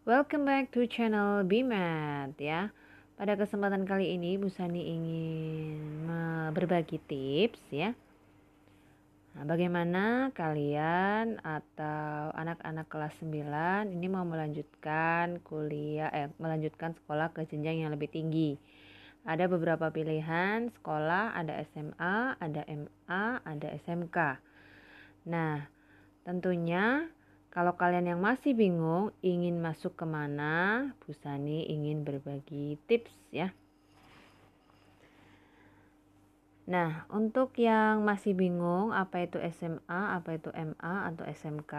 Welcome back to channel BMAT ya. Pada kesempatan kali ini Bu Sani ingin berbagi tips ya. Bagaimana kalian atau anak-anak kelas 9 ini mau melanjutkan melanjutkan sekolah ke jenjang yang lebih tinggi. Ada beberapa pilihan sekolah, ada SMA, ada MA, ada SMK. Nah, tentunya kalau kalian yang masih bingung ingin masuk kemana, Bu Sani ingin berbagi tips ya. Nah, untuk yang masih bingung apa itu SMA, apa itu MA atau SMK,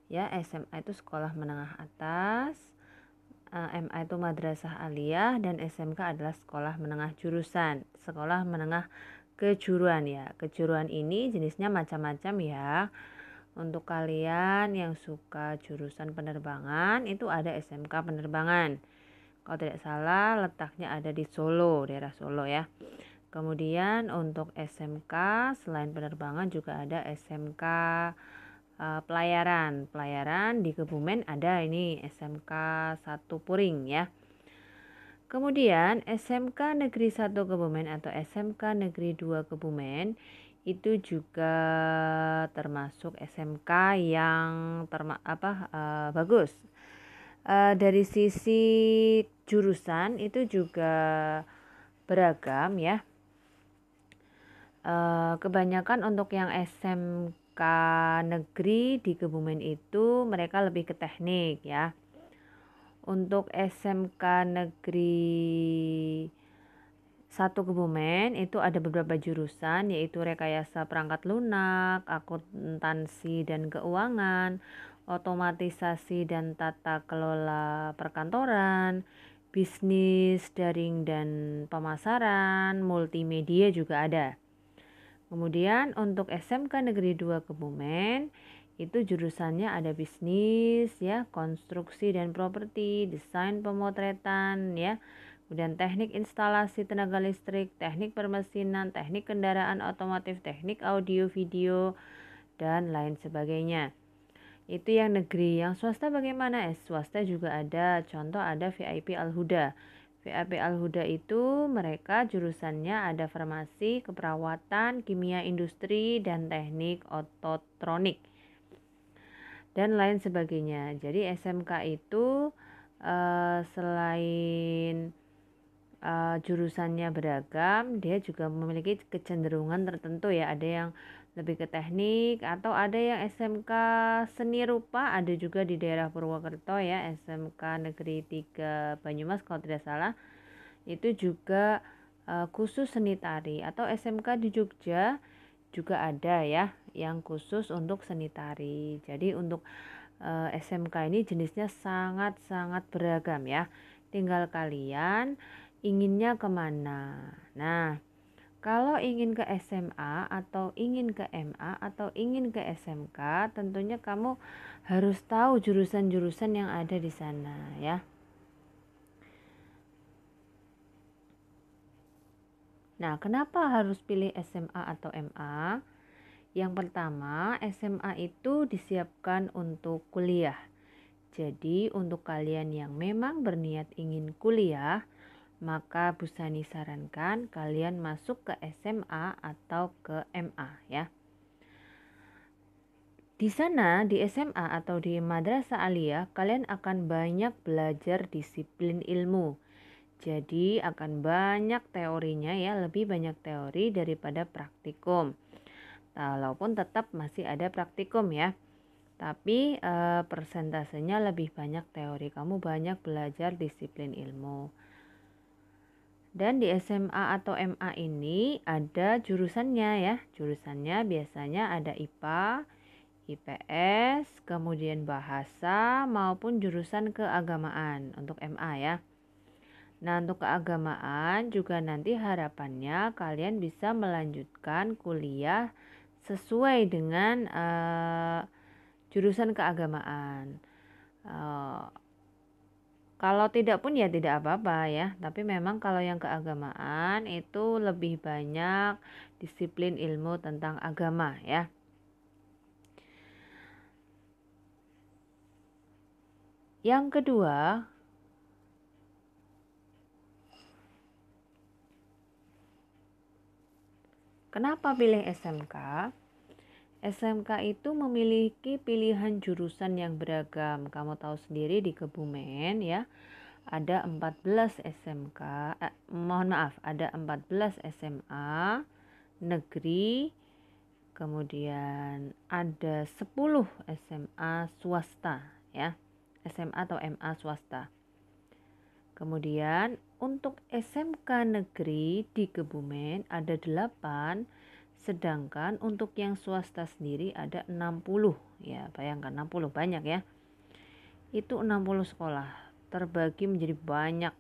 ya SMA itu sekolah menengah atas, MA itu madrasah aliyah, dan SMK adalah sekolah menengah jurusan, sekolah menengah kejuruan ya. Kejuruan ini jenisnya macam-macam ya. Untuk kalian yang suka jurusan penerbangan itu ada SMK penerbangan. Kalau tidak salah letaknya ada di Solo, daerah Solo ya. Kemudian untuk SMK selain penerbangan juga ada SMK pelayaran. Pelayaran di Kebumen ada ini SMK 1 Puring ya. Kemudian SMK Negeri 1 Kebumen atau SMK Negeri 2 Kebumen itu juga termasuk SMK yang bagus. Dari sisi jurusan itu juga beragam ya. Kebanyakan untuk yang SMK negeri di Kebumen itu mereka lebih ke teknik ya. Untuk SMK negeri 1 Kebumen itu ada beberapa jurusan yaitu rekayasa perangkat lunak, akuntansi dan keuangan, otomatisasi dan tata kelola perkantoran, bisnis daring dan pemasaran, multimedia juga ada. Kemudian untuk SMK Negeri 2 Kebumen itu jurusannya ada bisnis ya, konstruksi dan properti, desain pemotretan ya, kemudian teknik instalasi tenaga listrik, teknik permesinan, teknik kendaraan otomotif, teknik audio video dan lain sebagainya. Itu yang negeri. Yang swasta bagaimana? Swasta juga ada, contoh ada VIP Al-Huda. VIP Al-Huda itu mereka jurusannya ada farmasi, keperawatan, kimia industri, dan teknik ototronik dan lain sebagainya. Jadi SMK itu selain jurusannya beragam, dia juga memiliki kecenderungan tertentu ya. Ada yang lebih ke teknik atau ada yang SMK seni rupa, ada juga di daerah Purwokerto ya, SMK Negeri 3 Banyumas kalau tidak salah. Itu juga khusus seni tari, atau SMK di Jogja juga ada ya yang khusus untuk seni tari. Jadi untuk SMK ini jenisnya sangat-sangat beragam ya. Tinggal kalian inginnya kemana. Nah, kalau ingin ke SMA atau ingin ke MA atau ingin ke SMK, tentunya kamu harus tahu jurusan-jurusan yang ada di sana ya. Nah, kenapa harus pilih SMA atau MA? Yang pertama, SMA itu disiapkan untuk kuliah. Jadi, untuk kalian yang memang berniat ingin kuliah, maka Bu Sani sarankan kalian masuk ke SMA atau ke MA ya. Di sana, di SMA atau di Madrasah Aliyah, kalian akan banyak belajar disiplin ilmu. Jadi akan banyak teorinya ya, lebih banyak teori daripada praktikum. Walaupun tetap masih ada praktikum ya. Tapi persentasenya lebih banyak teori. Kamu banyak belajar disiplin ilmu. Dan di SMA atau MA ini ada jurusannya ya. Jurusannya biasanya ada IPA, IPS, kemudian bahasa maupun jurusan keagamaan untuk MA ya. Nah, untuk keagamaan juga nanti harapannya kalian bisa melanjutkan kuliah sesuai dengan jurusan keagamaan. Kalau tidak pun ya tidak apa-apa ya. Tapi memang kalau yang keagamaan itu lebih banyak disiplin ilmu tentang agama ya. Yang kedua, kenapa pilih SMK? SMK itu memiliki pilihan jurusan yang beragam. Kamu tahu sendiri di Kebumen ya, ada 14 SMK, ada 14 SMA negeri, kemudian ada 10 SMA swasta ya, SMA atau MA swasta. Kemudian untuk SMK negeri di Kebumen ada 8, sedangkan untuk yang swasta sendiri ada 60. Ya, bayangkan 60 banyak ya. Itu 60 sekolah terbagi menjadi banyak.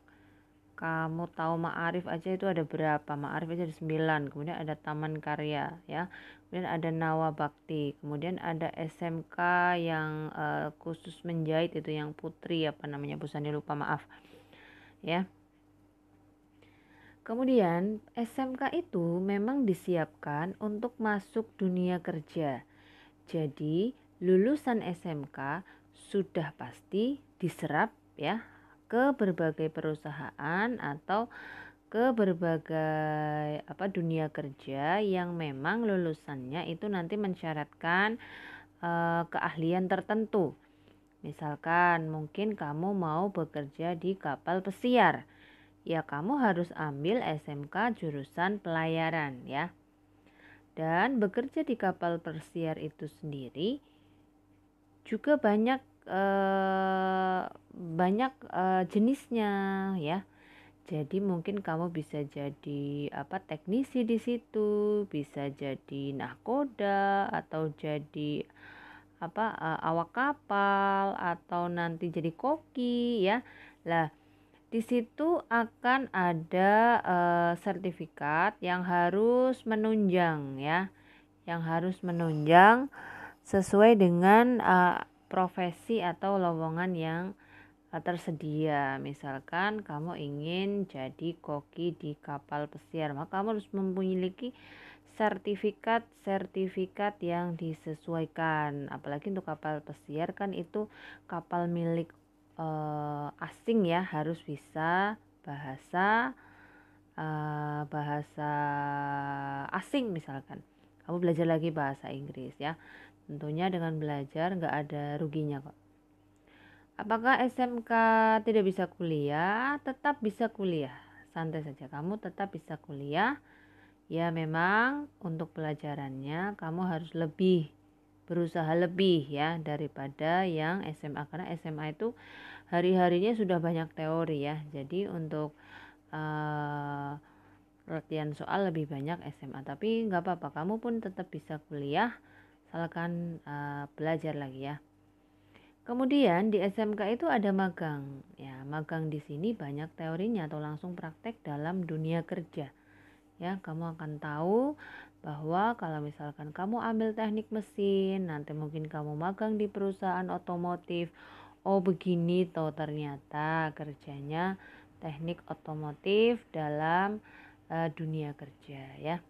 Kamu tahu Ma'arif aja itu ada berapa? Ma'arif aja ada 9. Kemudian ada Taman Karya ya. Kemudian ada Nawa Bakti. Kemudian ada SMK yang khusus menjahit, itu yang Putri apa namanya? Bu Sani lupa, maaf. Ya. Kemudian SMK itu memang disiapkan untuk masuk dunia kerja. Jadi lulusan SMK sudah pasti diserap ya ke berbagai perusahaan atau ke berbagai dunia kerja yang memang lulusannya itu nanti mensyaratkan keahlian tertentu. Misalkan mungkin kamu mau bekerja di kapal pesiar, ya kamu harus ambil SMK jurusan pelayaran ya. Dan bekerja di kapal pesiar itu sendiri juga banyak jenisnya ya. Jadi mungkin kamu bisa jadi teknisi di situ, bisa jadi nahkoda atau jadi awak kapal atau nanti jadi koki ya. Lah, di situ akan ada sertifikat yang harus menunjang ya, yang harus menunjang sesuai dengan profesi atau lowongan yang tersedia. Misalkan kamu ingin jadi koki di kapal pesiar, maka kamu harus memiliki sertifikat yang disesuaikan. Apalagi untuk kapal pesiar kan itu kapal milik asing ya, harus bisa bahasa asing. Misalkan kamu belajar lagi bahasa Inggris ya, tentunya dengan belajar nggak ada ruginya kok. Apakah SMK tidak bisa kuliah? Tetap bisa kuliah, santai saja, kamu tetap bisa kuliah. Ya memang untuk pelajarannya kamu harus berusaha lebih ya daripada yang SMA, karena SMA itu hari-harinya sudah banyak teori ya. Jadi untuk latihan soal lebih banyak SMA, tapi nggak apa-apa, kamu pun tetap bisa kuliah asalkan belajar lagi ya. Kemudian di SMK itu ada magang. Ya, magang di sini banyak teorinya atau langsung praktek dalam dunia kerja. Ya, kamu akan tahu bahwa kalau misalkan kamu ambil teknik mesin, nanti mungkin kamu magang di perusahaan otomotif. Oh, begini toh ternyata kerjanya teknik otomotif dalam dunia kerja ya.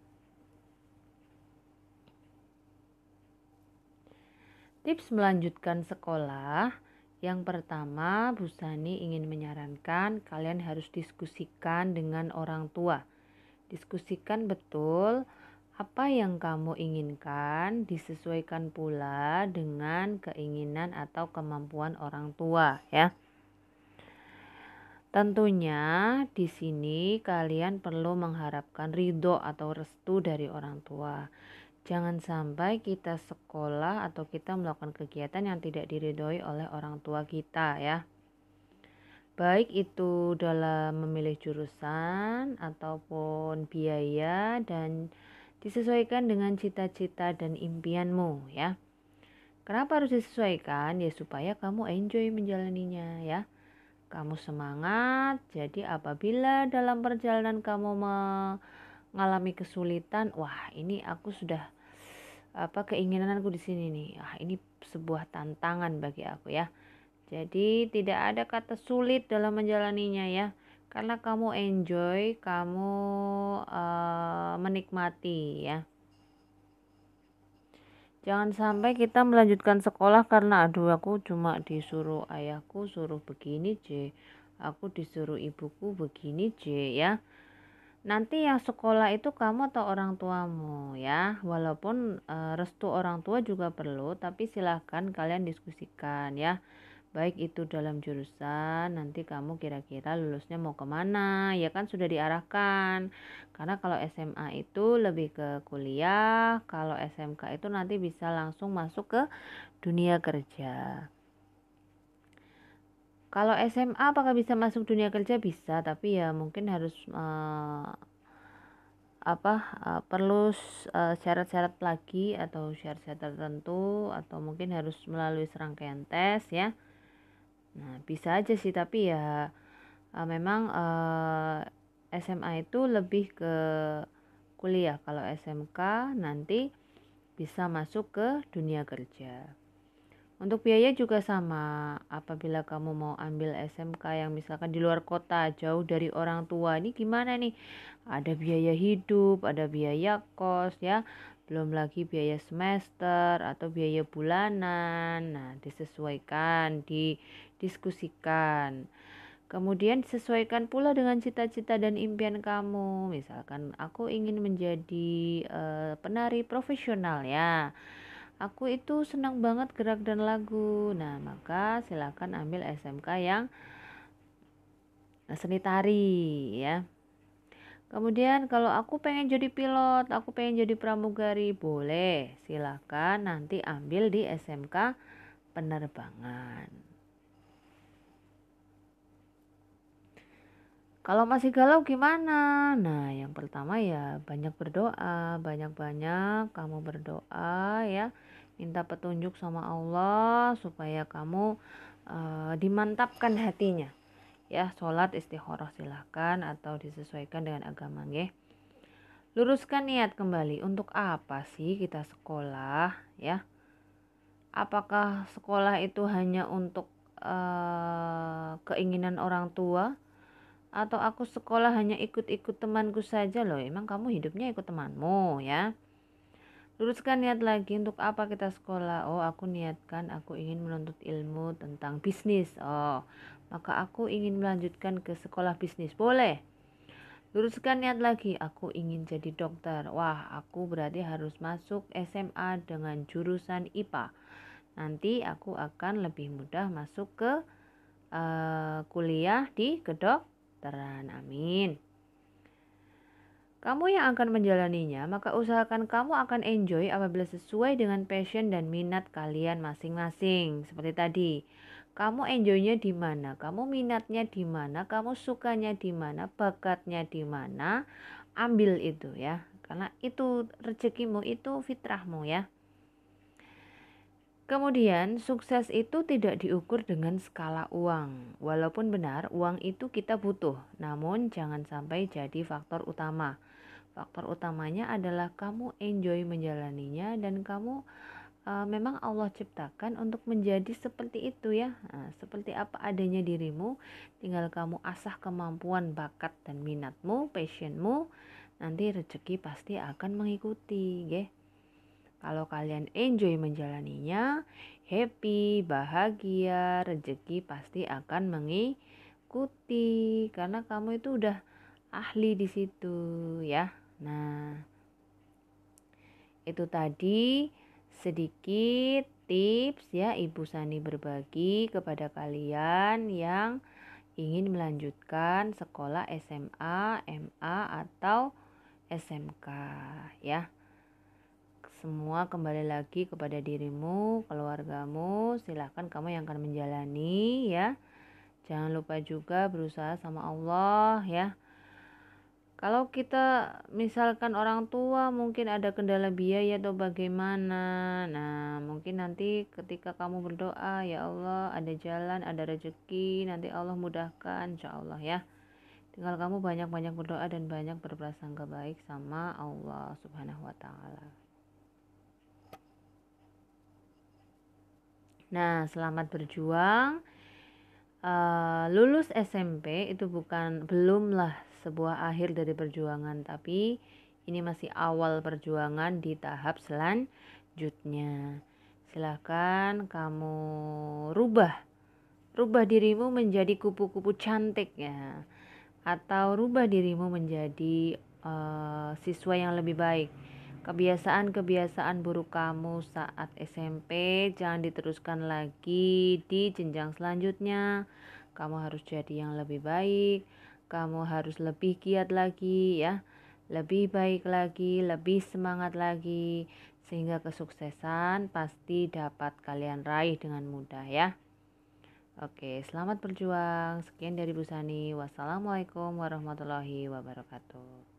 Tips melanjutkan sekolah. Yang pertama, Bu Sani ingin menyarankan kalian harus diskusikan dengan orang tua. Diskusikan betul apa yang kamu inginkan, disesuaikan pula dengan keinginan atau kemampuan orang tua ya. Tentunya di sini kalian perlu mengharapkan ridho atau restu dari orang tua. Jangan sampai kita sekolah atau kita melakukan kegiatan yang tidak diridhoi oleh orang tua kita ya. Baik itu dalam memilih jurusan ataupun biaya, dan disesuaikan dengan cita-cita dan impianmu ya. Kenapa harus disesuaikan? Ya supaya kamu enjoy menjalaninya ya. Kamu semangat, jadi apabila dalam perjalanan kamu mengalami kesulitan, wah ini aku sudah keinginanku di sini nih. Ini sebuah tantangan bagi aku ya. Jadi tidak ada kata sulit dalam menjalaninya ya. Karena kamu enjoy, kamu menikmati ya. Jangan sampai kita melanjutkan sekolah karena aduh aku cuma disuruh ayahku suruh begini J, aku disuruh ibuku begini J ya. Nanti yang sekolah itu kamu atau orang tuamu ya. Walaupun restu orang tua juga perlu, tapi silahkan kalian diskusikan ya. Baik itu dalam jurusan, nanti kamu kira-kira lulusnya mau kemana, ya kan sudah diarahkan. Karena kalau SMA itu lebih ke kuliah, kalau SMK itu nanti bisa langsung masuk ke dunia kerja. Kalau SMA apakah bisa masuk dunia kerja? Bisa, tapi ya mungkin harus perlu syarat-syarat lagi atau syarat-syarat tertentu atau mungkin harus melalui serangkaian tes ya. Nah, bisa aja sih, tapi ya memang SMA itu lebih ke kuliah. Kalau SMK nanti bisa masuk ke dunia kerja. Untuk biaya juga sama. Apabila kamu mau ambil SMK yang misalkan di luar kota, jauh dari orang tua, ini gimana nih? Ada biaya hidup, ada biaya kos ya. Belum lagi biaya semester atau biaya bulanan. Nah, disesuaikan, didiskusikan. Kemudian sesuaikan pula dengan cita-cita dan impian kamu. Misalkan aku ingin menjadi penari profesional ya. Aku itu senang banget gerak dan lagu. Nah, maka silakan ambil SMK yang seni tari ya. Kemudian kalau aku pengen jadi pilot, aku pengen jadi pramugari, boleh. Silakan nanti ambil di SMK penerbangan. Kalau masih galau gimana? Nah, yang pertama ya banyak berdoa, banyak-banyak kamu berdoa ya. Minta petunjuk sama Allah supaya kamu dimantapkan hatinya. Ya, sholat istikharah silahkan atau disesuaikan dengan agama nggih. Luruskan niat kembali, untuk apa sih kita sekolah ya? Apakah sekolah itu hanya untuk keinginan orang tua? Atau aku sekolah hanya ikut-ikut temanku saja? Loh, emang kamu hidupnya ikut temanmu ya. Luruskan niat lagi, untuk apa kita sekolah? Oh, aku niatkan aku ingin menuntut ilmu tentang bisnis. Oh, maka aku ingin melanjutkan ke sekolah bisnis. Boleh. Luruskan niat lagi, aku ingin jadi dokter. Wah, aku berarti harus masuk SMA dengan jurusan IPA. Nanti aku akan lebih mudah masuk ke kuliah di kedokteran. Amin. Kamu yang akan menjalaninya, maka usahakan kamu akan enjoy apabila sesuai dengan passion dan minat kalian masing-masing. Seperti tadi, kamu enjoynya di mana, kamu minatnya di mana, kamu sukanya di mana, bakatnya di mana, ambil itu ya. Karena itu rezekimu, itu fitrahmu ya. Kemudian, sukses itu tidak diukur dengan skala uang. Walaupun benar, uang itu kita butuh, namun jangan sampai jadi faktor utama. Faktor utamanya adalah kamu enjoy menjalaninya dan kamu memang Allah ciptakan untuk menjadi seperti itu ya. Nah, seperti apa adanya dirimu, tinggal kamu asah kemampuan, bakat dan minatmu, passionmu, nanti rezeki pasti akan mengikuti, nggih. Kalau kalian enjoy menjalaninya, happy, bahagia, rezeki pasti akan mengikuti karena kamu itu udah ahli di situ ya. Nah, itu tadi sedikit tips ya Ibu Sani berbagi kepada kalian yang ingin melanjutkan sekolah SMA, MA atau SMK ya. Semua kembali lagi kepada dirimu, keluargamu, silahkan kamu yang akan menjalani ya. Jangan lupa juga berusaha sama Allah ya. Kalau kita misalkan orang tua mungkin ada kendala biaya atau bagaimana, nah mungkin nanti ketika kamu berdoa, ya Allah ada jalan, ada rezeki, nanti Allah mudahkan insya Allah ya. Tinggal kamu banyak-banyak berdoa dan banyak berprasangka baik sama Allah Subhanahu wa Ta'ala. Nah, selamat berjuang. Lulus SMP itu belumlah sebuah akhir dari perjuangan, tapi ini masih awal perjuangan di tahap selanjutnya. selanjutnya. Silahkan kamu rubah dirimu menjadi kupu-kupu cantik ya, atau rubah dirimu menjadi siswa yang lebih baik. Kebiasaan-kebiasaan buruk kamu saat SMP jangan diteruskan lagi di jenjang selanjutnya. Kamu harus jadi yang lebih baik, kamu harus lebih giat lagi ya, lebih baik lagi, lebih semangat lagi, sehingga kesuksesan pasti dapat kalian raih dengan mudah ya. Oke, selamat berjuang. Sekian dari Bu Sani. Wassalamualaikum warahmatullahi wabarakatuh.